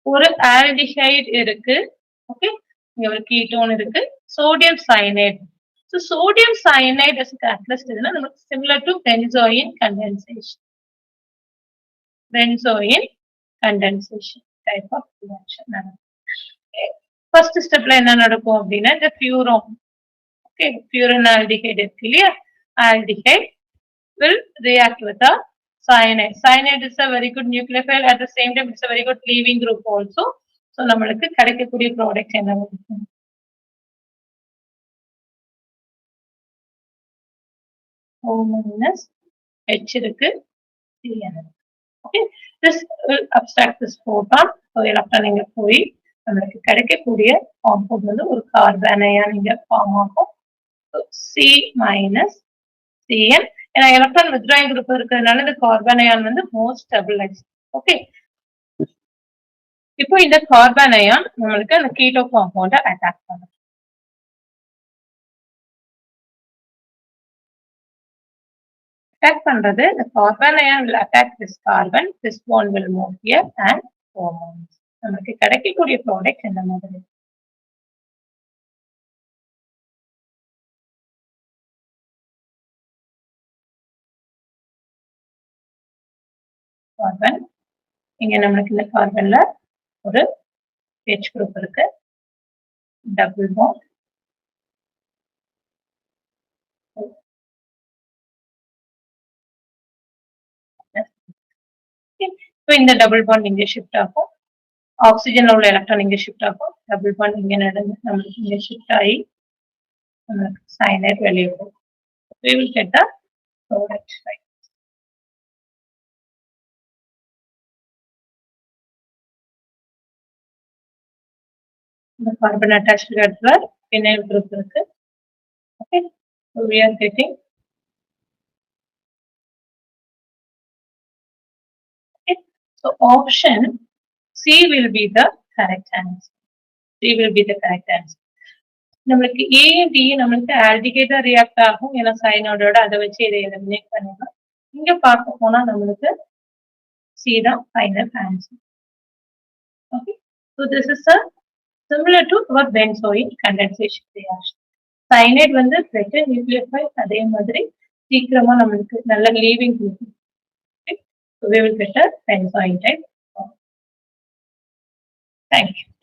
A: ஒரு ஆல்டிஹைட் இருக்கு. ஓகே, இங்க ஒரு கீட்டோன் இருக்கு, sodium cyanide. So sodium cyanide as a catalyst இதுனா நமக்கு similar to benzoin condensation. Benzoin condensation type of reaction. First ஸ்டெப்ல என்ன நடக்கும் அப்படின்னா, இந்த பியூரோன், ஓகே, பியூரன் ஆல்டிஹைட் இருக்கு இல்லையா, aldehyde will react with a cyanide. Cyanide is a very good nucleophile, at the same time it's a very good leaving group also. So நம்மளுக்கு கிடைக்கக்கூடிய product என்ன இருக்கும், O minus H இருக்கு, C இருக்கு. Okay, this will abstract this proton. So electron இங்க போய் நம்மளுக்கு கிடைக்கக்கூடிய காம்பவுண்ட் வந்து ஒரு கார்பன் அயான் இங்க ஃபார்ம் ஆகும். C minus Cn. ஏன்னா எலக்ட்ரான் வித்ட்ராயிங் குரூப் இருக்கிறதுனால இந்த கார்பன் அயான் வந்து மோர் ஸ்டெபிளைஸ்ட். ஓகே, இப்போ இந்த கார்பன் அயான் நம்மளுக்கு அந்த கீட்டோ காம்பவுண்ட அட்டாக் பண்ணும். attack பண்றது, the carbon ion will attack this carbon, this bond will move here and forms. நமக்கு கிடைக்கக்கூடிய ப்ராடக்ட் இந்த மாதிரி. கார்பன், இங்க நமக்கு இந்த கார்பன்ல ஒரு H குரூப் இருக்கு, டபுள் பாண்ட், இப்போ இந்த டபுள் பாண்ட் இங்க ஷிஃப்ட் ஆகும், ஆக்சிஜன்ல உள்ள எலக்ட்ரான் இங்க ஷிஃப்ட் ஆகும், டபுள் பாண்ட் இங்க நடந்து நம்மளுக்கு இங்க ஷிஃப்ட் ஆகி நம்மளுக்கு சயனைட் வெளியே போகும். We will get the product, right? இந்த கார்பன் அட்டாச்ட் இடத்துல பினைல் குரூப் இருக்கு. Okay, so we are getting okay. So option C will be the correct answer. C will be the correct answer. நம்மளுக்கு A D நம்மளுக்கு ஆல்டிகேட்டா react ஆகும், ஏன்னா சைனோடோட அதை வச்சு இதை எலிமினேட் பண்ணிடலாம். இங்க பார்க்க போனா நம்மளுக்கு C தான் final answer. Okay, so this is a similar to our benzoin condensation reaction. Cyanide வந்து பெட்டர் நியூக்ளியோஃபைல், அதே மாதிரி சீக்கிரமா நம்மளுக்கு நல்ல லீவிங் கொடுக்கும். We will get a benzoin type. Thank you.